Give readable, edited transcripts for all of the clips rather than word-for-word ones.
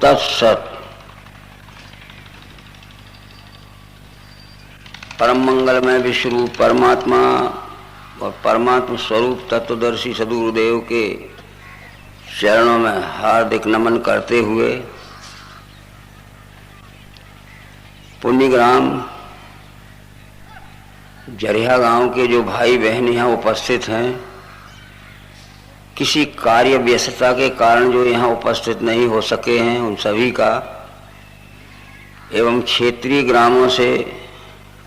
तत्सत। परम मंगलमय विश्वरूप परमात्मा और परमात्मा स्वरूप तत्वदर्शी सद्गुरुदेव के चरणों में हार्दिक नमन करते हुए पुण्यग्राम जरिया गांव के जो भाई बहन यहाँ उपस्थित हैं, किसी कार्य व्यस्तता के कारण जो यहाँ उपस्थित नहीं हो सके हैं, उन सभी का एवं क्षेत्रीय ग्रामों से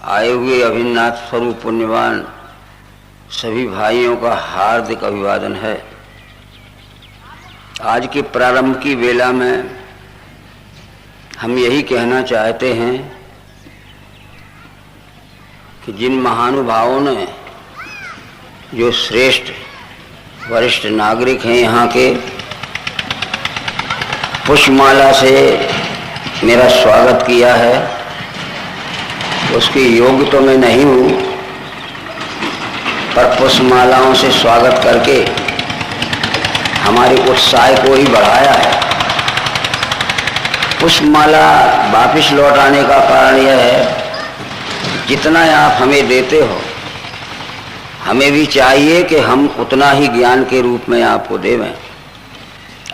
आए हुए अभिन्नाथ स्वरूप पुण्यवान सभी भाइयों का हार्दिक अभिवादन है। आज के प्रारंभ की वेला में हम यही कहना चाहते हैं कि जिन महानुभावों ने, जो श्रेष्ठ वरिष्ठ नागरिक हैं यहाँ के, पुष्पमाला से मेरा स्वागत किया है, उसके योग्य तो मैं नहीं हूँ, पर पुष्पमालाओं से स्वागत करके हमारे उत्साह को ही बढ़ाया है। पुष्पमाला वापिस लौट आने का कारण यह है, जितना आप हमें देते हो, हमें भी चाहिए कि हम उतना ही ज्ञान के रूप में आपको देवें।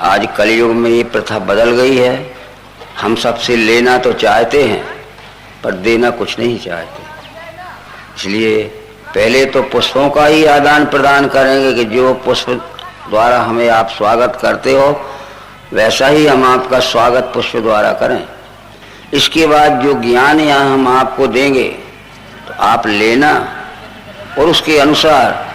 आज कलयुग में ये प्रथा बदल गई है, हम सबसे लेना तो चाहते हैं पर देना कुछ नहीं चाहते। इसलिए पहले तो पुष्पों का ही आदान प्रदान करेंगे कि जो पुष्प द्वारा हमें आप स्वागत करते हो, वैसा ही हम आपका स्वागत पुष्प द्वारा करें। इसके बाद जो ज्ञान यहाँ हम आपको देंगे तो आप लेना और उसके अनुसार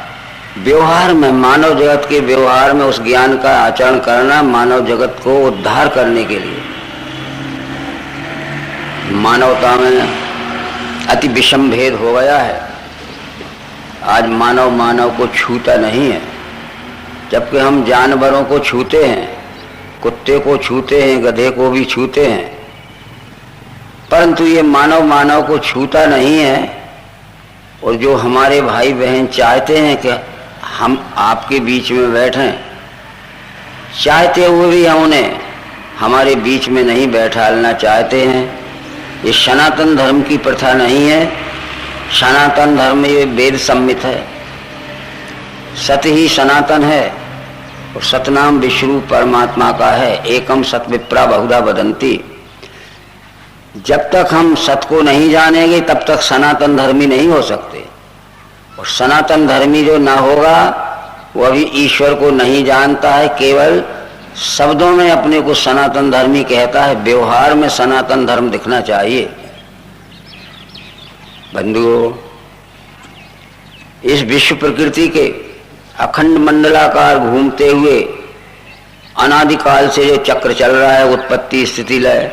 व्यवहार में, मानव जगत के व्यवहार में उस ज्ञान का आचरण करना, मानव जगत को उद्धार करने के लिए। मानवता में अति विषम भेद हो गया है। आज मानव मानव को छूता नहीं है, जबकि हम जानवरों को छूते हैं, कुत्ते को छूते हैं, गधे को भी छूते हैं, परंतु ये मानव मानव को छूता नहीं है। और जो हमारे भाई बहन चाहते हैं कि हम आपके बीच में बैठें, चाहते हुए भी हम उन्हें हमारे बीच में नहीं बैठालना चाहते हैं। ये सनातन धर्म की प्रथा नहीं है। सनातन धर्म ये वेद सम्मित है, सत्य ही सनातन है और सतनाम विष्णु परमात्मा का है। एकम सत विप्रा बहुधा वदंती। जब तक हम सत को नहीं जानेंगे तब तक सनातन धर्मी नहीं हो सकते, और सनातन धर्मी जो ना होगा वह भी ईश्वर को नहीं जानता है, केवल शब्दों में अपने को सनातन धर्मी कहता है। व्यवहार में सनातन धर्म दिखना चाहिए। बंधुओं, इस विश्व प्रकृति के अखंड मंडलाकार घूमते हुए अनादिकाल से जो चक्र चल रहा है, उत्पत्ति स्थिति लय,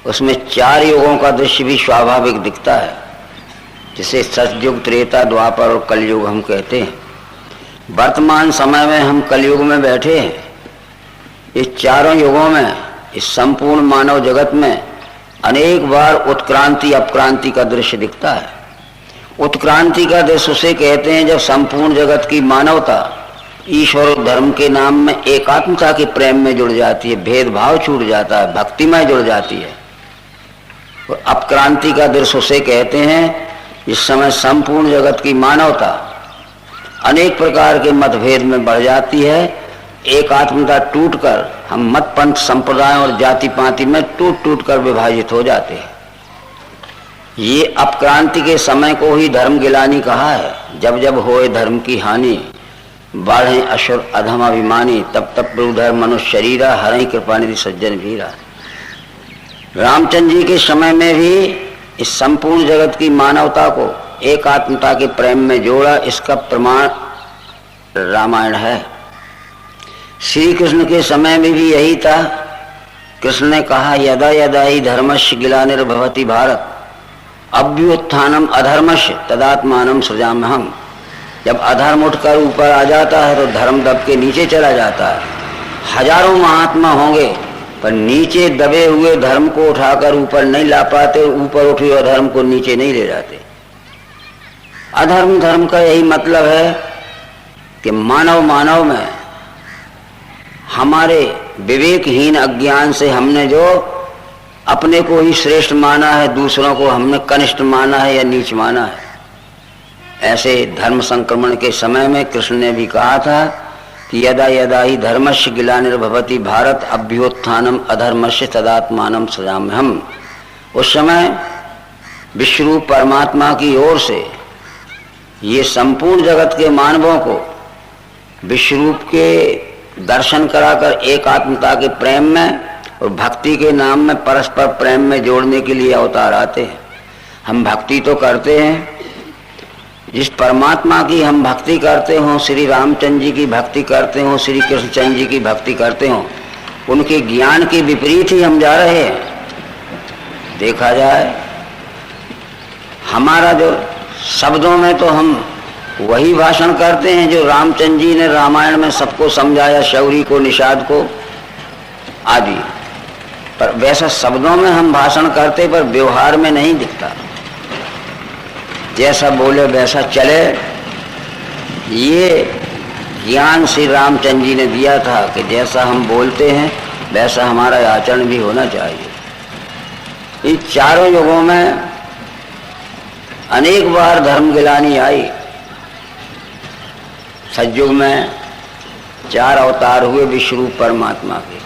उसमें 4 युगों का दृश्य भी स्वाभाविक दिखता है, जिसे सतयुग, त्रेता, द्वापर और कलयुग हम कहते हैं। वर्तमान समय में हम कलयुग में बैठे हैं। इस चारों युगों में, इस संपूर्ण मानव जगत में अनेक बार उत्क्रांति अपक्रांति का दृश्य दिखता है। उत्क्रांति का दृश्य उसे कहते हैं जब संपूर्ण जगत की मानवता ईश्वर और धर्म के नाम में एकात्मता के प्रेम में जुड़ जाती है, भेदभाव छूट जाता है, भक्तिमय जुड़ जाती है। और अपक्रांति का दृश्य उसे कहते हैं जिस समय संपूर्ण जगत की मानवता अनेक प्रकार के मतभेद में बढ़ जाती है, एकात्मता टूटकर हम मत पंथ संप्रदायों और जाति पाति में टूट टूट कर विभाजित हो जाते हैं। ये अपक्रांति के समय को ही धर्म गिलानी कहा है। जब जब होए धर्म की हानि, बाढ़े असुर अधम अभिमानी, तब तब प्रभुधर मनुष्य शरीरा, हरहि कृपा निधि सज्जन भीरा। रामचंद्र जी के समय में भी इस संपूर्ण जगत की मानवता को एकात्मता के प्रेम में जोड़ा, इसका प्रमाण रामायण है। श्री कृष्ण के समय में भी यही था। कृष्ण ने कहा, यदा यदा ही धर्मस्य ग्लानिर्भवति भारत अभ्युत्थानम अधर्मस्य तदात्मानं सृजाम्यहम्। जब अधर्म उठकर ऊपर आ जाता है तो धर्म दब के नीचे चला जाता है। हजारों महात्मा होंगे पर नीचे दबे हुए धर्म को उठाकर ऊपर नहीं ला पाते, ऊपर उठे हुए धर्म को नीचे नहीं ले जाते। अधर्म धर्म का यही मतलब है कि मानव मानव में हमारे विवेकहीन अज्ञान से हमने जो अपने को ही श्रेष्ठ माना है, दूसरों को हमने कनिष्ठ माना है या नीच माना है। ऐसे धर्म संक्रमण के समय में कृष्ण ने भी कहा था कि यदा यदा ही धर्मस्य ग्लानिर्भवति भारत अभ्युत्थानम अधर्मस्य तदात्मानं सृजाम्यहम्। उस समय विश्वरूप परमात्मा की ओर से ये संपूर्ण जगत के मानवों को विश्वरूप के दर्शन कराकर एकात्मता के प्रेम में और भक्ति के नाम में परस्पर प्रेम में जोड़ने के लिए अवतार आते हैं। हम भक्ति तो करते हैं, जिस परमात्मा की हम भक्ति करते हो, श्री रामचंद्र जी की भक्ति करते हो, श्री कृष्णचंद्र जी की भक्ति करते हो, उनके ज्ञान के विपरीत ही हम जा रहे हैं। देखा जाए हमारा जो शब्दों में तो हम वही भाषण करते हैं जो रामचंद्र जी ने रामायण में सबको समझाया, शौरी को, निषाद को आदि, पर वैसा शब्दों में हम भाषण करते पर व्यवहार में नहीं दिखता। जैसा बोले वैसा चले, ये ज्ञान श्री रामचंद्र जी ने दिया था कि जैसा हम बोलते हैं वैसा हमारा आचरण भी होना चाहिए। इन चारों युगों में अनेक बार धर्म गिलानी आई। सतयुग में 4 अवतार हुए विश्वरूप परमात्मा के।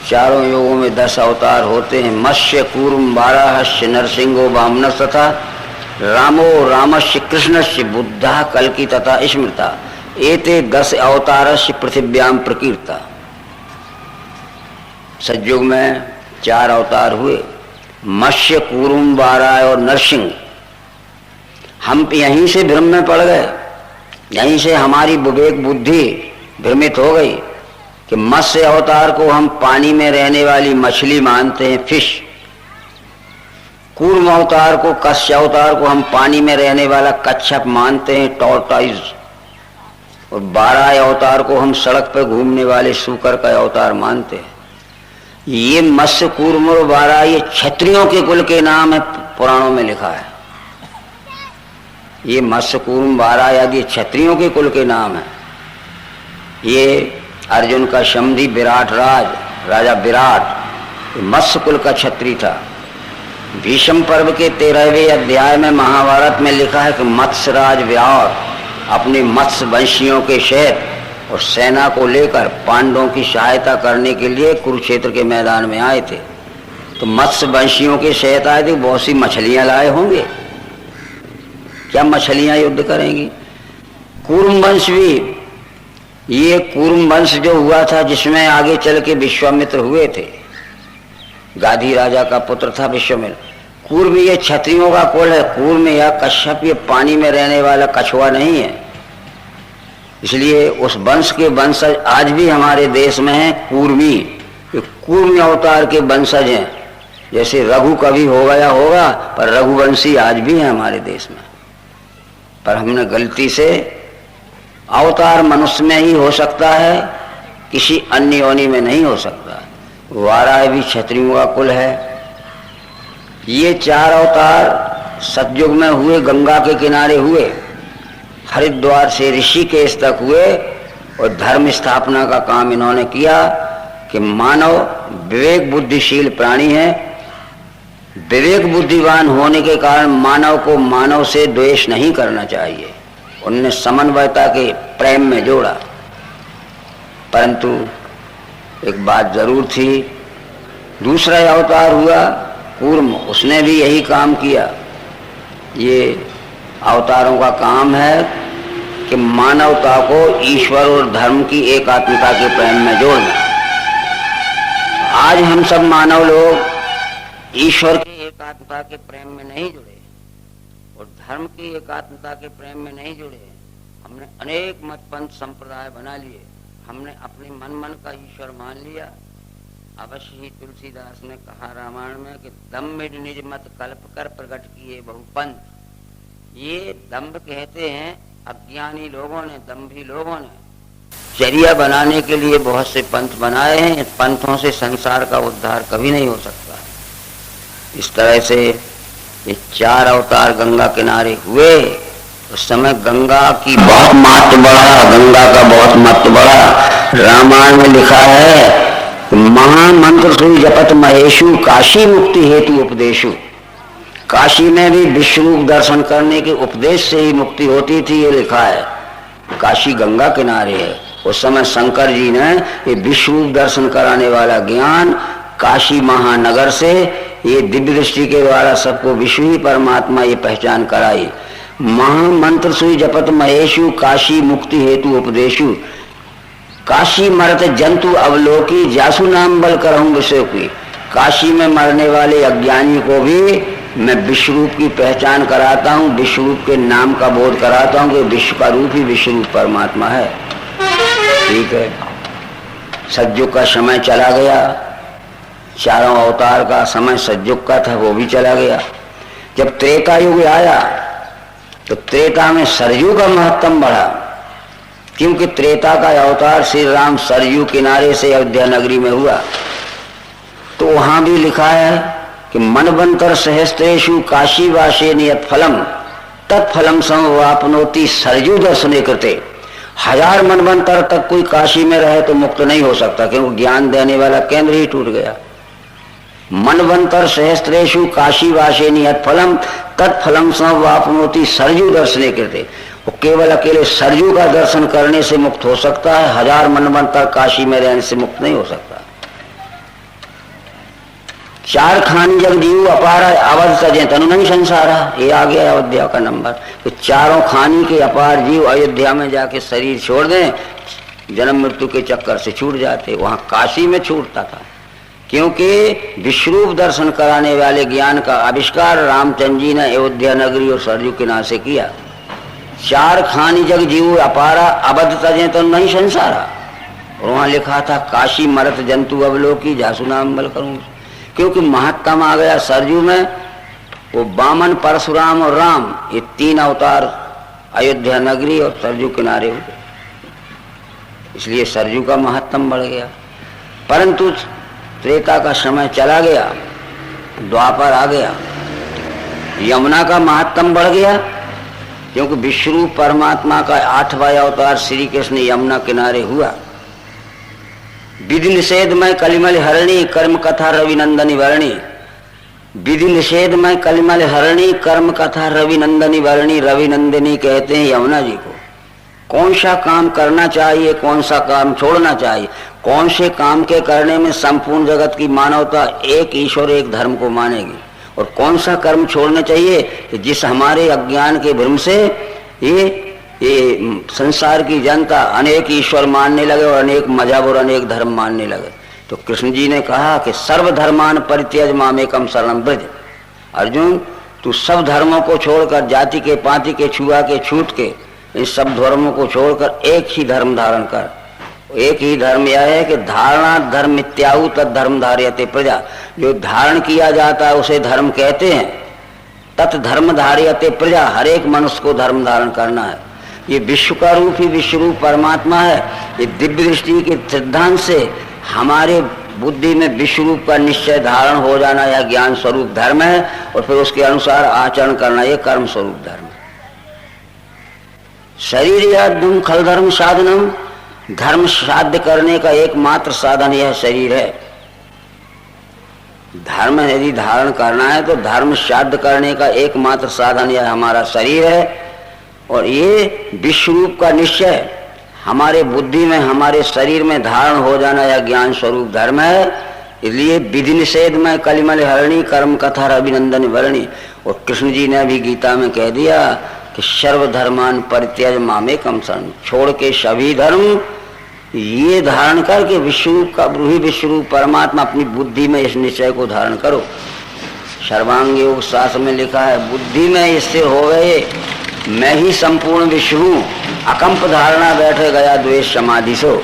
चारों युगों में 10 अवतार होते हैं। मत्स्य, कूर्म, वाराहस्य, नरसिंहो, वामनस तथा रामो रामस्य कृष्णस्य बुद्धा कल्कि तथा स्मृता एते 10 अवतारस्य पृथिव्याम प्रकीर्ता। सतयुग में 4 अवतार हुए, मत्स्य, कूर्म, वाराह और नरसिंह। हम यहीं से भ्रम में पड़ गए, यहीं से हमारी विवेक बुद्धि भ्रमित हो गई कि मत्स्य अवतार को हम पानी में रहने वाली मछली मानते हैं, फिश। कूर्म अवतार को, कश्य अवतार को हम पानी में रहने वाला कच्छप मानते हैं, टॉर्टाइज। और वाराह अवतार को हम सड़क पर घूमने वाले सूकर का अवतार मानते हैं। ये मत्स्य, कूर्म और वाराह ये क्षत्रियों के कुल के नाम है, पुराणों में लिखा है। ये मत्स्य, कूर्म, वाराह आदि क्षत्रियों के कुल के नाम है। ये अर्जुन का समधी विराट राजा विराट मत्स्य कुल का क्षत्रिय था। भीष्म पर्व के 13वें अध्याय में महाभारत में लिखा है कि मत्स्यराज विराट अपने मत्स्य वंशियों के सहित और सेना को लेकर पांडवों की सहायता करने के लिए कुरुक्षेत्र के मैदान में आए थे। तो मत्स्य वंशियों के सहित आए थे, बहुत सी मछलियां लाए होंगे। क्या मछलियां युद्ध करेंगी? कूर्म वंश भी, ये कूर्म वंश जो हुआ था जिसमें आगे चल के विश्वामित्र हुए थे, गाधी राजा का पुत्र था विश्वामित्र। कूर्म ये क्षत्रियों का कुल है। कूर्म या कश्यप ये पानी में रहने वाला कछुआ नहीं है, इसलिए उस वंश के वंशज आज भी हमारे देश में हैं। कूर्मी, ये कूर्म अवतार के वंशज हैं। जैसे रघु कभी हो गया होगा, पर रघुवंशी आज भी है हमारे देश में। पर हमने गलती से, अवतार मनुष्य में ही हो सकता है, किसी अन्य योनि में नहीं हो सकता। वाराह भी क्षत्रियों का कुल है। ये 4 अवतार सतयुग में हुए, गंगा के किनारे हुए, हरिद्वार से ऋषिकेश तक हुए और धर्म स्थापना का काम इन्होंने किया कि मानव विवेक बुद्धिशील प्राणी है। विवेक बुद्धिवान होने के कारण मानव को मानव से द्वेष नहीं करना चाहिए। उनने समन्वयता के प्रेम में जोड़ा। परंतु एक बात जरूर थी, दूसरा अवतार हुआ कूर्म, उसने भी यही काम किया। ये अवतारों का काम है कि मानवता को ईश्वर और धर्म की एकात्मता के प्रेम में जोड़ना। आज हम सब मानव लोग ईश्वर की एकात्मता के प्रेम में नहीं जुड़े और धर्म की एकात्मता के प्रेम में नहीं जुड़े। हमने अनेक मत पंथ संप्रदाय बना लिए, हमने अपने मन का ईश्वर मान लिया। अवश्य ही तुलसीदास ने कहा रामायण में कि दम्भ निज मत कल्प कर प्रकट किए बहुपंथ। ये दम्भ कहते हैं अज्ञानी लोगों ने, दम्भी लोगों ने जरिया बनाने के लिए बहुत से पंथ बनाए हैं। पंथों से संसार का उद्धार कभी नहीं हो सकता। इस तरह से ये 4 अवतार गंगा किनारे हुए। उस समय गंगा की बहुत महत्व बढ़ा, गंगा का बहुत महत्व बढ़ा। रामायण में लिखा है महामंत्र सुई जपत महेशु काशी मुक्ति हेतु उपदेशु। काशी में भी विश्व रूप दर्शन करने के उपदेश से ही मुक्ति होती थी, ये लिखा है। काशी गंगा किनारे है। उस समय शंकर जी ने ये विश्व रूप दर्शन कराने वाला ज्ञान काशी महानगर से ये दिव्य दृष्टि के द्वारा सबको विश्व ही परमात्मा ये पहचान कराई। महामंत्र सुई जपत महेशु काशी मुक्ति हेतु उपदेशु। काशी मरत जंतु अवलोकी जासु नाम बल करहूं विषय की। काशी में मरने वाले अज्ञानी को भी मैं विश्व रूप की पहचान कराता हूँ, विश्व रूप के नाम का बोध कराता हूँ कि विश्व का रूप ही विश्व रूप परमात्मा है। ठीक है, सतयुग का समय चला गया, चारों अवतार का समय सतयुग का था, वो भी चला गया। जब त्रेता युग आया तो त्रेता में सरयू का महत्व बढ़ा, क्योंकि त्रेता का अवतार श्री राम सरयू किनारे से अयोध्या नगरी में हुआ। तो वहां भी लिखा है कि मनवंतर सहस्त्रेषु काशी वासे नियत फलम तत्फलम समवापनोति सरयू दर्शने कृते। 1000 मनवंतर तक कोई काशी में रहे तो मुक्त नहीं हो सकता, क्योंकि ज्ञान देने वाला केंद्र ही टूट गया। मनवंतर सहस्त्रेषु काशी वासे नियत फलम तत्फलम समवापनोति सरयू दर्शने कृते। वो केवल अकेले सरयू का दर्शन करने से मुक्त हो सकता है, 1000 मनवंतर काशी में रहने से मुक्त नहीं हो सकता। 4 खानी जग जीव अपार अवध सजे तनु नहीं संसारा, ये आ गया अयोध्या का नंबर। तो चारों खानी के अपार जीव अयोध्या में जाके शरीर छोड़ दें, जन्म मृत्यु के चक्कर से छूट जाते। वहां काशी में छूटता था, क्योंकि विश्वरूप दर्शन कराने वाले ज्ञान का आविष्कार रामचंद्र जी ने अयोध्या नगरी और सरयू किनारे से किया। 4 खानी जग जीव अपारा अवध तजे तनु नहीं संसारा, और वहां लिखा था काशी मरत जंतु अवलोकी जासु नाम बल करूं। क्योंकि महात्मा आ गया सरयू में, वो वामन परशुराम और राम, ये 3 अवतार अयोध्या नगरी और सरयू किनारे हुए, इसलिए सरयू का महत्व बढ़ गया। परंतु त्रेता का समय चला गया, द्वापर आ गया, यमुना का महत्व बढ़ गया, क्योंकि विश्वरूप परमात्मा का 8वां अवतार श्री कृष्ण यमुना किनारे हुआ। विधि निषेध में कलिमल हरणी कर्म कथा रविनंदनी वर्णी। विधि निषेध में कलिमल हरणी कर्म कथा रविनंदनी वर्णी। रविनंदिनी कहते हैं यमुना जी को। कौन सा काम करना चाहिए, कौन सा काम छोड़ना चाहिए, कौन से काम के करने में संपूर्ण जगत की मानवता एक ईश्वर एक धर्म को मानेगी, और कौन सा कर्म छोड़ना चाहिए जिस हमारे अज्ञान के भ्रम से ये संसार की जनता अनेक ईश्वर मानने लगे और अनेक मजहब और अनेक धर्म मानने लगे। तो कृष्ण जी ने कहा कि सर्वधर्मान परित्यज मामेकम शरणं व्रज। अर्जुन, तू सब धर्मों को छोड़कर, जाति के पाति के छुआ के छूट के, इन सब धर्मों को छोड़कर एक ही धर्म धारण कर। एक ही धर्म यह है कि धारणा धर्म इत्याहु तद धर्म धार्यते प्रजा। जो धारण किया जाता है उसे धर्म कहते हैं। तत् धर्म धार्यते प्रजा, हर एक मनुष्य को धर्म धारण करना है। ये विश्व का रूप ही विश्व रूप परमात्मा है। ये दिव्य दृष्टि के सिद्धांत से हमारे बुद्धि में विश्व रूप का निश्चय धारण हो जाना यह ज्ञान स्वरूप धर्म है, और फिर उसके अनुसार आचरण करना यह कर्म स्वरूप धर्म है। शरीर या दुम खल धर्म साधनम, धर्म साध्य करने का एकमात्र साधन यह शरीर है। धर्म यदि धारण करना है तो धर्म साध्य करने का एकमात्र साधन यह हमारा शरीर है, और ये विश्व रूप का निश्चय हमारे बुद्धि में, हमारे शरीर में धारण हो जाना यह ज्ञान स्वरूप धर्म है। इसलिए विधि निषेध में कलिमल हरणी कर्म कथा अभिनंदन वर्णी। और कृष्ण जी ने भी गीता में कह दिया कि सर्वधर्मान परित्यज मामेकम शरणं, छोड़ के सभी धर्म ये धारण करके विश्वरूप का ब्रूही विश्वरूप परमात्मा अपनी बुद्धि में इस निश्चय को धारण करो। सर्वांग योग शास्त्र में लिखा है, बुद्धि में स्थिर हो गए मैं ही संपूर्ण विश्व हूँ, अकंप धारणा बैठे गया द्वेष समाधि सो।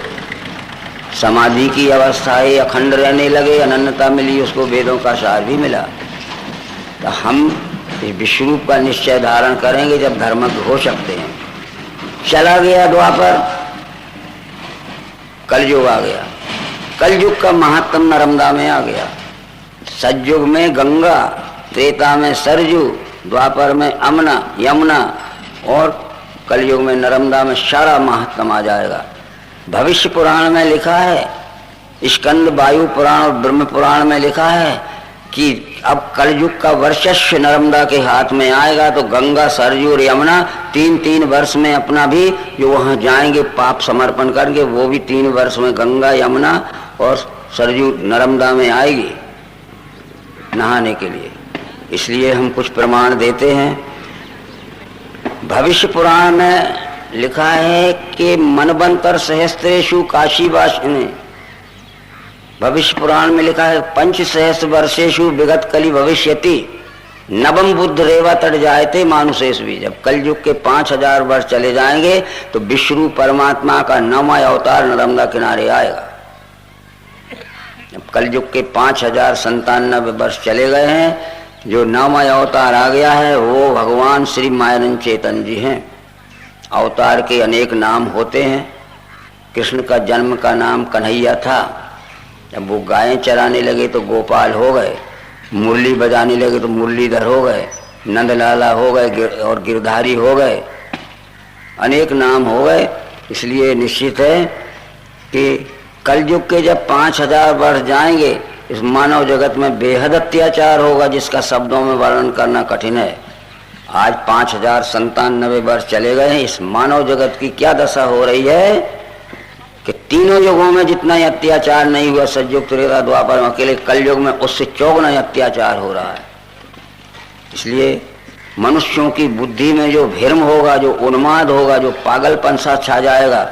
समाधि की अवस्थाएं अखंड रहने लगे, अनन्यता मिली, उसको वेदों का सार भी मिला। तो हम इस विश्वरूप का निश्चय धारण करेंगे जब धर्मज्ञ हो सकते हैं। चला गया द्वापर, कलयुग आ गया। कलयुग का महत्व नर्मदा में आ गया। सतयुग में गंगा, त्रेता में सरयू, द्वापर में यमुना, और कलयुग में नर्मदा में सारा महत्व आ जाएगा। भविष्य पुराण में लिखा है, स्कंद वायु पुराण और ब्रह्म पुराण में लिखा है कि अब कलयुग का वर्चस्व नर्मदा के हाथ में आएगा, तो गंगा सरयू और यमुना 3-3 वर्ष में अपना भी जो वहाँ जाएंगे पाप समर्पण करके, वो भी 3 वर्ष में गंगा यमुना और सरयू नर्मदा में आएगी नहाने के लिए। इसलिए हम कुछ प्रमाण देते हैं। भविष्य पुराण में लिखा है कि मनवंतर सहस्त्रेषु काशीवासिने, भविष्य पुराण में लिखा है 5 सहस्र वर्षेषु विगत कलि भविष्यति नवम बुद्ध रेवा तट जायते मानुषेश भी। जब कलयुग के 5000 वर्ष चले जाएंगे तो विष्णु परमात्मा का 9वां अवतार नर्मदा किनारे आएगा। जब कलयुग के 5097 वर्ष चले गए हैं, जो 9वां अवतार आ गया है वो भगवान श्री मायरन चेतन जी हैं। अवतार के अनेक नाम होते हैं। कृष्ण का जन्म का नाम कन्हैया था, जब वो गायें चराने लगे तो गोपाल हो गए, मुरली बजाने लगे तो मुरलीधर हो गए, नंदलाला हो गए और गिरधारी हो गए, अनेक नाम हो गए। इसलिए निश्चित है कि कलयुग के जब 5000 वर्ष जाएंगे, इस मानव जगत में बेहद अत्याचार होगा जिसका शब्दों में वर्णन करना कठिन है। आज 5097 वर्ष चले गए हैं, इस मानव जगत की क्या दशा हो रही है कि तीनों युगों में जितना अत्याचार नहीं हुआ सतयुग त्रेता द्वापर में, अकेले कलयुग में उससे 4 अत्याचार हो रहा है। इसलिए मनुष्यों की बुद्धि में जो भ्रम होगा, जो उन्माद होगा, जो पागलपन सा छा जाएगा,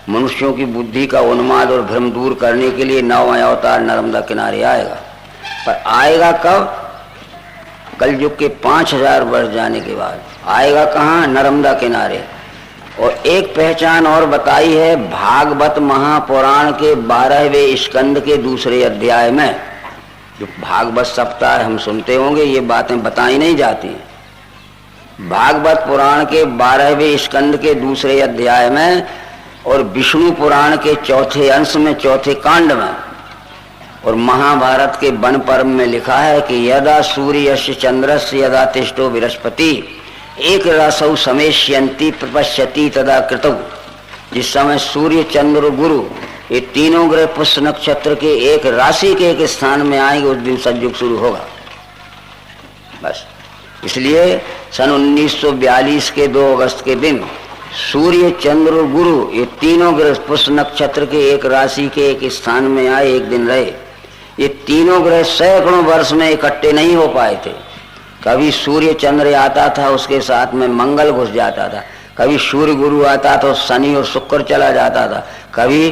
मनुष्यों की बुद्धि का उन्माद और भ्रम दूर करने के लिए 9वां अवतार नर्मदा किनारे आएगा। पर आएगा कब? कलयुग के 5000 वर्ष जाने के बाद आएगा। कहाँ? नर्मदा किनारे। और एक पहचान और बताई है भागवत महापुराण के 12वें स्कंद के 2 अध्याय में। जो भागवत सप्ताह हम सुनते होंगे, ये बातें बताई नहीं जाती। भागवत पुराण के 12वें स्कंद के 2 अध्याय में और विष्णु पुराण के 4थे अंश में 4थे कांड में और महाभारत के वन पर्व में लिखा है कि यदा सूर्यस्य चंद्रस्य यदा तिष्ठो बृहस्पति एक रसौ समेष्यन्ति प्रपश्यति तदा कृतौ। जिस समय सूर्य चंद्र और गुरु ये तीनों ग्रह पुष्य नक्षत्र के एक राशि के एक स्थान में आएंगे, उस दिन सतयुग शुरू होगा। बस इसलिए सन 1942 के 2 अगस्त के दिन सूर्य चंद्र और गुरु ये तीनों ग्रह पुष्य नक्षत्र के एक राशि के एक स्थान में आए, एक दिन रहे। ये तीनों ग्रह सैकड़ों वर्ष में इकट्ठे नहीं हो पाए थे। कभी सूर्य चंद्र आता था, उसके साथ में मंगल घुस जाता था, कभी सूर्य गुरु आता तो शनि और शुक्र चला जाता था, कभी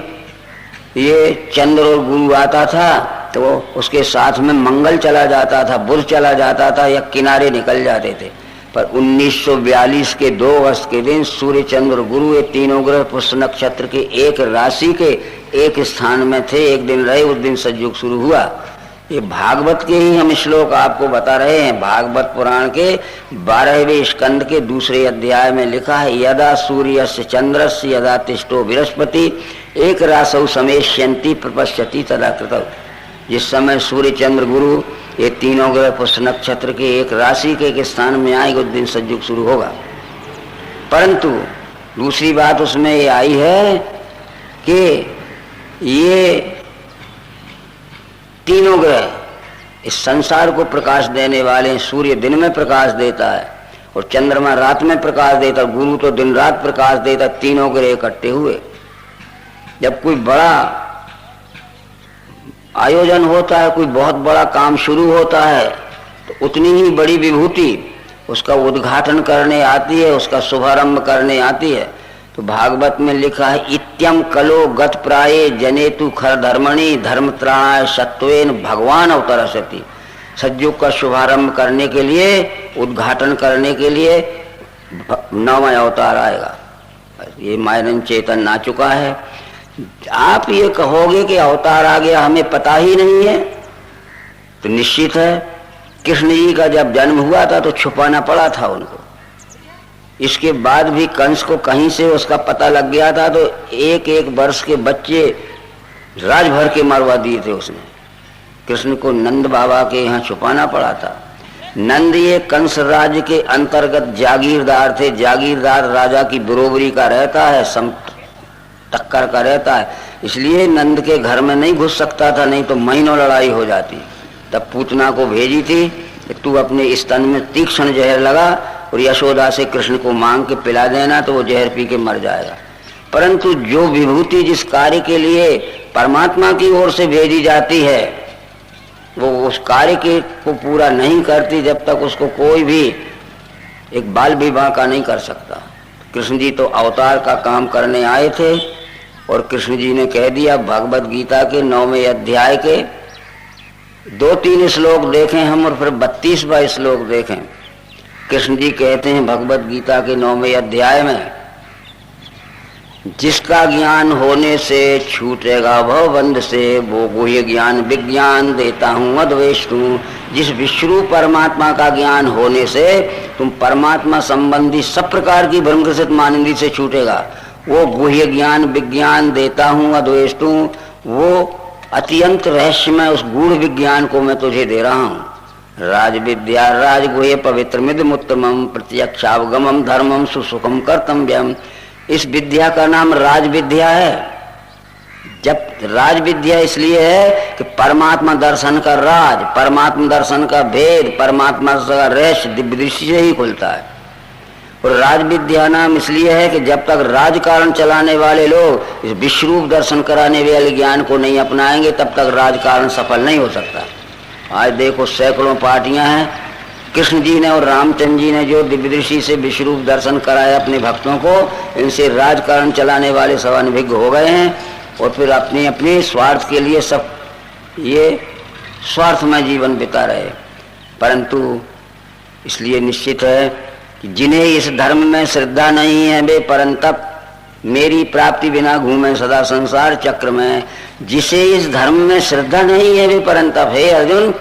ये चंद्र और गुरु आता था तो उसके साथ में मंगल चला जाता था, बुध चला जाता था या किनारे निकल जाते थे। पर 1942 के 2 अगस्त के दिन सूर्य चंद्र गुरु ये तीनों ग्रह पुष्य नक्षत्र के एक राशि के एक स्थान में थे, एक दिन रहे, उस दिन सतयुग शुरू हुआ। ये भागवत के ही हम श्लोक आपको बता रहे हैं। भागवत पुराण के 12वें स्कंद के 2 अध्याय में लिखा है यदा सूर्यस्य चंद्रस्य यदा तिष्ठो बृहस्पति एक रासौ समेष्यन्ति प्रपश्यति तदा कृतौ। जिस समय सूर्य चंद्र गुरु ये तीनों ग्रह पुष्य नक्षत्र के एक राशि के एक स्थान में आएंगे, उस दिन सतयुग शुरू होगा। परंतु दूसरी बात उसमें ये आई है कि ये तीनों ग्रह इस संसार को प्रकाश देने वाले हैं। सूर्य दिन में प्रकाश देता है और चंद्रमा रात में प्रकाश देता है, गुरु तो दिन रात प्रकाश देता। तीनों ग्रह इकट्ठे हुए। जब कोई बड़ा आयोजन होता है, कोई बहुत बड़ा काम शुरू होता है, तो उतनी ही बड़ी विभूति उसका उद्घाटन करने आती है, उसका शुभारंभ करने आती है। तो भागवत में लिखा है इत्यम कलो गत प्राये जनेतु खर धर्मणि धर्मत्राणाय सत्वेन भगवान अवतरसति। सतयुग का शुभारंभ करने के लिए, उद्घाटन करने के लिए 9वां अवतार आएगा। ये मायरन चेतन आ चुका है। आप ये कहोगे कि अवतार आ गया, हमें पता ही नहीं है, तो निश्चित है कृष्ण जी का जब जन्म हुआ था तो छुपाना पड़ा था उनको। इसके बाद भी कंस को कहीं से उसका पता लग गया था, तो 1-1 वर्ष के बच्चे राज भर के मरवा दिए थे उसने। कृष्ण को नंद बाबा के यहाँ छुपाना पड़ा था। नंद ये कंस राज्य के अंतर्गत जागीरदार थे। जागीरदार राजा की बरोबरी का रहता है, टक्कर का रहता है। इसलिए नंद के घर में नहीं घुस सकता था, नहीं तो महीनों लड़ाई हो जाती। तब पूतना को भेजी थी कि तू अपने स्तन में तीक्ष्ण जहर लगा और यशोदा से कृष्ण को मांग के पिला देना, तो वो जहर पी के मर जाएगा। परंतु जो विभूति जिस कार्य के लिए परमात्मा की ओर से भेजी जाती है, वो उस कार्य के को पूरा नहीं करती जब तक उसको कोई भी एक बाल विवाह का नहीं कर सकता। कृष्ण जी तो अवतार का काम करने आए थे और कृष्ण जी ने कह दिया, भगवत गीता के 9वें अध्याय के 2-3 श्लोक देखें हम और फिर 32वां श्लोक देखें। कृष्ण जी कहते हैं भगवत गीता के 9वें अध्याय में, जिसका ज्ञान होने से छूटेगा भवबंध से, वो गुह्य ज्ञान विज्ञान देता हूँ अद्वेष्टु। जिस विश्व परमात्मा का ज्ञान होने से तुम परमात्मा संबंधी सब प्रकार की भ्रमग्रसित मानंदी से छूटेगा, वो गुह्य ज्ञान विज्ञान देता हूँ अद्वेष्टु। वो अत्यंत रहस्यमय उस गूढ़ विज्ञान को मैं तुझे दे रहा हूँ। राज विद्या राजगुह्य पवित्रमिदमुत्तमं प्रत्यक्षावगमं धर्मं सुसुखम कर्तव्यम। इस विद्या का नाम राज विद्या है। जब राज विद्या इसलिए है कि परमात्मा दर्शन का राज, परमात्मा दर्शन का भेद, परमात्मा का रहस्य दिव्य दृष्टि से ही खुलता है। और राज विद्या नाम इसलिए है कि जब तक राजकारण चलाने वाले लोग इस विश्वरूप दर्शन कराने वाले ज्ञान को नहीं अपनाएंगे, तब तक राजकारण सफल नहीं हो सकता। आज देखो सैकड़ों पार्टियां हैं, कृष्ण जी ने और रामचंद्र जी ने जो दिव्य दृष्टि से विश्वरूप दर्शन कराया अपने भक्तों को, इनसे राजकारण चलाने वाले सब अनभिज्ञ हो गए हैं और फिर अपने अपने स्वार्थ के लिए सब ये स्वार्थमय जीवन बिता रहे। परंतु इसलिए निश्चित है कि जिन्हें इस धर्म में श्रद्धा नहीं है वे परंतप मेरी प्राप्ति बिना घूमे सदा संसार चक्र में। जिसे इस धर्म में श्रद्धा नहीं है वे परंतप। हे अर्जुन,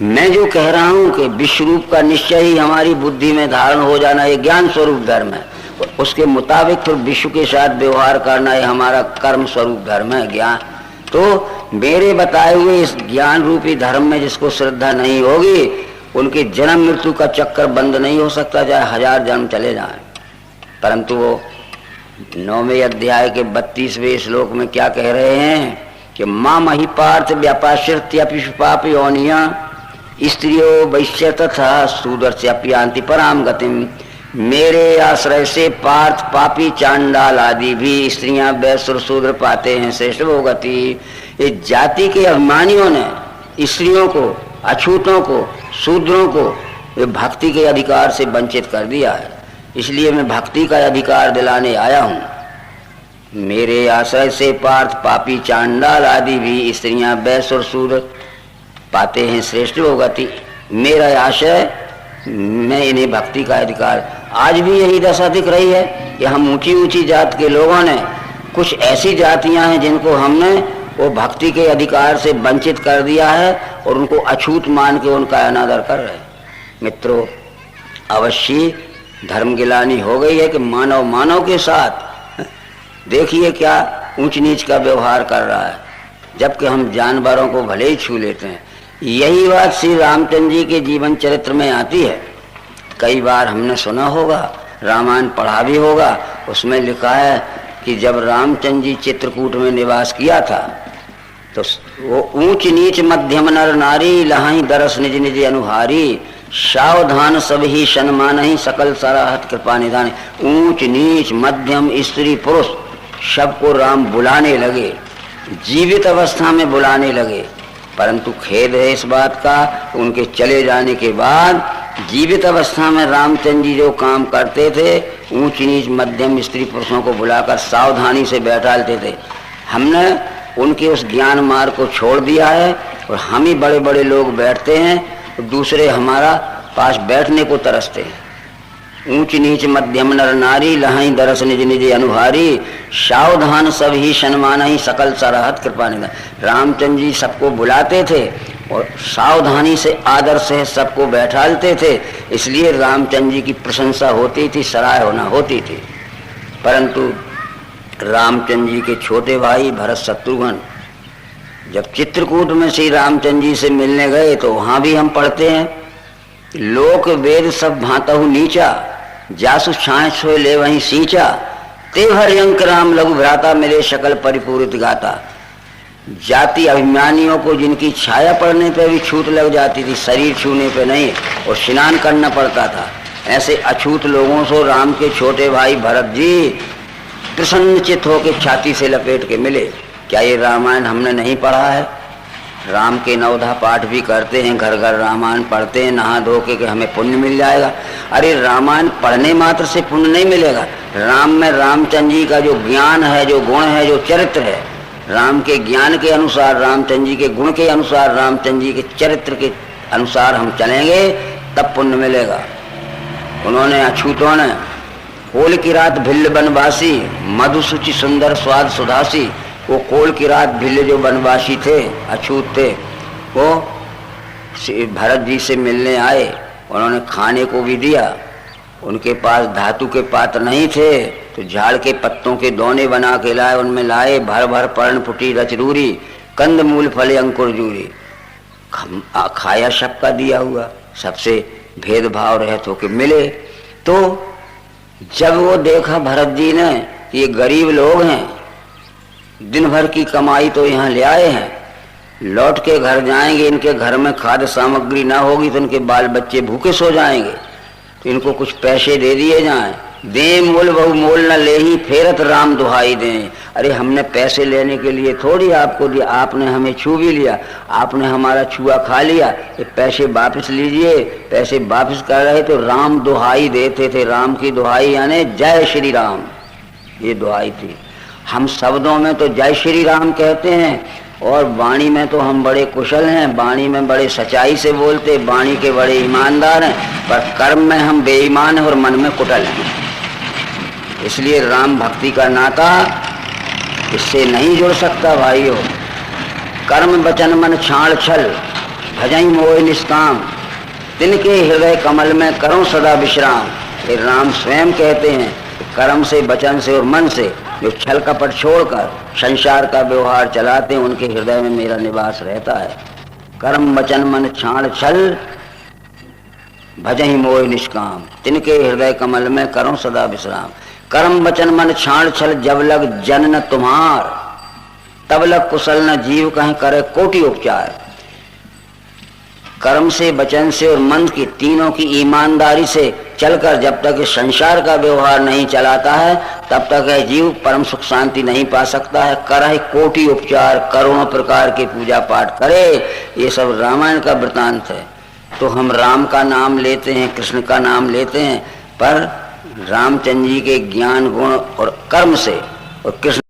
मैं जो कह रहा हूं कि विश्वरूप का निश्चय ही हमारी बुद्धि में धारण हो जाना ये ज्ञान स्वरूप धर्म है, उसके मुताबिक फिर विश्व के साथ व्यवहार करना ये हमारा कर्म स्वरूप धर्म है ज्ञान। तो मेरे बताए हुए इस ज्ञान रूपी धर्म में जिसको श्रद्धा नहीं होगी, उनके जन्म मृत्यु का चक्कर बंद नहीं हो सकता, चाहे 1000 जन्म चले जाएं। परंतु वो 9वें अध्याय के 32वें श्लोक में क्या कह रहे हैं कि मां मही पार्थ व्यापाश्यपापी योनिया स्त्रियो वैश्य तथा सूदर्श्यप्यांति पराम गतिम। मेरे आश्रय से पार्थ पापी चांडाल आदि भी स्त्रियां वैश्य शूद्र पाते हैं श्रेष्ठ वो गति। ये जाति के अभिमानियों ने स्त्रियों को, अछूतों को, शूद्रों को ये भक्ति के अधिकार से वंचित कर दिया है। इसलिए मैं भक्ति का अधिकार दिलाने आया हूँ। मेरे आश्रय से पार्थ पापी चांडाल आदि भी स्त्रियां वैश्य और शूद्र पाते हैं श्रेष्ठ वो गति। मेरा आशय, मैं इन्हें भक्ति का अधिकार। आज भी यही दशा दिख रही है कि हम ऊंची ऊंची जात के लोगों ने, कुछ ऐसी जातियां हैं जिनको हमने वो भक्ति के अधिकार से वंचित कर दिया है और उनको अछूत मान के उनका अनादर कर रहे हैं। मित्रों, अवश्य धर्म गिलानी हो गई है कि मानव मानव के साथ देखिए क्या ऊंच नीच का व्यवहार कर रहा है, जबकि हम जानवरों को भले ही छू लेते हैं। यही बात श्री रामचंद्र जी के जीवन चरित्र में आती है। कई बार हमने सुना होगा, रामायण पढ़ा भी होगा, उसमें लिखा है कि जब रामचंद्र जी चित्रकूट में निवास किया था तो वो ऊंच नीच मध्यम नर नारी लहाई दरस निज निज अनुहारी, सावधान सब ही सन्मान ही सकल सराहत कृपा निधान। ऊंच नीच मध्यम स्त्री पुरुष सबको राम बुलाने लगे, जीवित अवस्था में बुलाने लगे। परंतु खेद है इस बात का, उनके चले जाने के बाद जीवित अवस्था में रामचंद्र जी जो काम करते थे, ऊंच नीच मध्यम स्त्री पुरुषों को बुलाकर सावधानी से बैठालते थे। हमने उनके उस ज्ञान मार्ग को छोड़ दिया है और हम ही बड़े बड़े लोग बैठते हैं, दूसरे हमारा पास बैठने को तरसते हैं। ऊंच नीच मध्यम नर नारी लहाई दरस निज निज अनुहारी, सावधान सब ही सन्मान ही सकल सराहत कृपा निधान। रामचंद्र जी सबको बुलाते थे और सावधानी से आदर से सबको बैठालते थे, इसलिए रामचंद्र जी की प्रशंसा होती थी, सराह होना होती थी। परंतु रामचंद्र जी के छोटे भाई भरत शत्रुघ्न जब चित्रकूट में श्री रामचंद्र जी से मिलने गए तो वहां भी हम पढ़ते हैं, लोक वेद सब भांतहु नीचा, जासु छाछ सोए ले वहीं सींचा, ते हरियंक राम लघु भ्राता मिले सकल परिपूरित गाता। जाति अभिमानियों को जिनकी छाया पड़ने पे भी छूट लग जाती थी, शरीर छूने पे नहीं, और स्नान करना पड़ता था, ऐसे अछूत लोगों से राम के छोटे भाई भरत जी प्रसन्नचित होकर छाती से लपेट के मिले। क्या ये रामायण हमने नहीं पढ़ा है? राम के नवधा पाठ भी करते हैं, घर घर रामायण पढ़ते हैं नहा धो के कि हमें पुण्य मिल जाएगा। अरे रामायण पढ़ने मात्र से पुण्य नहीं मिलेगा। राम में रामचंद्र जी का जो ज्ञान है, जो गुण है, जो चरित्र है, राम के ज्ञान के अनुसार, रामचंद्र जी के गुण के अनुसार, रामचंद्र जी के चरित्र के अनुसार हम चलेंगे तब पुण्य मिलेगा। उन्होंने अछूतों ने कोल की रात भिल्ल बनवासी मधुसूचि सुंदर स्वाद सुधासी, वो कोल की रात भिल्ल जो बनवासी थे, अछूत थे, वो भरत जी से मिलने आए। उन्होंने खाने को भी दिया। उनके पास धातु के पात्र नहीं थे तो झाड़ के पत्तों के दोने बना के लाए, उनमें लाए भर भर पर्ण फुटी रचरूरी कंद मूल फले अंकुर जूरी। खाया सबका दिया हुआ, सबसे भेदभाव रहते हो के मिले। तो जब वो देखा भरत जी ने ये गरीब लोग हैं, दिन भर की कमाई तो यहाँ ले आए हैं, लौट के घर जाएंगे, इनके घर में खाद्य सामग्री ना होगी तो इनके बाल बच्चे भूखे सो जाएंगे, तो इनको कुछ पैसे दे दिए जाएं। दे मोल बहु मोल न ले ही फेरत राम दुहाई दें। अरे हमने पैसे लेने के लिए थोड़ी आपको दिया, आपने हमें छू भी लिया, आपने हमारा छुआ खा लिया, ये पैसे वापस लीजिए। पैसे वापस कर रहे तो राम दुहाई देते थे। राम की दुहाई यानी जय श्री राम, ये दुहाई थी। हम शब्दों में तो जय श्री राम कहते हैं और वाणी में तो हम बड़े कुशल हैं, वाणी में बड़े सच्चाई से बोलते, वाणी के बड़े ईमानदार हैं, पर कर्म में हम बेईमान हैं और मन में कुटिल हैं। इसलिए राम भक्ति का नाता इससे नहीं जुड़ सकता भाइयों। कर्म वचन मन छाड़ छल भजई मोह निष्काम, तिनके हृदय कमल में करो सदा विश्राम। ये राम स्वयं कहते हैं, कर्म से, वचन से और मन से जो छल कपट छोड़कर संसार का व्यवहार चलाते हैं, उनके हृदय में मेरा निवास रहता है। कर्म वचन मन छाड़ छल भजहि मोह निष्काम, तिनके हृदय कमल में करो सदा विश्राम। कर्म वचन मन छाड़ छल जब लग जन न तुम्हार, तब लग कुशल न जीव कहें करे कोटि उपचार। कर्म से, वचन से और मन की तीनों की ईमानदारी से चलकर जब तक इस संसार का व्यवहार नहीं चलाता है, तब तक है जीव परम सुख शांति नहीं पा सकता है। करे कोटि उपचार, करोड़ों प्रकार के पूजा पाठ करे, ये सब रामायण का वृतांत है। तो हम राम का नाम लेते हैं, कृष्ण का नाम लेते हैं, पर रामचंद्र जी के ज्ञान गुण और कर्म से और कृष्ण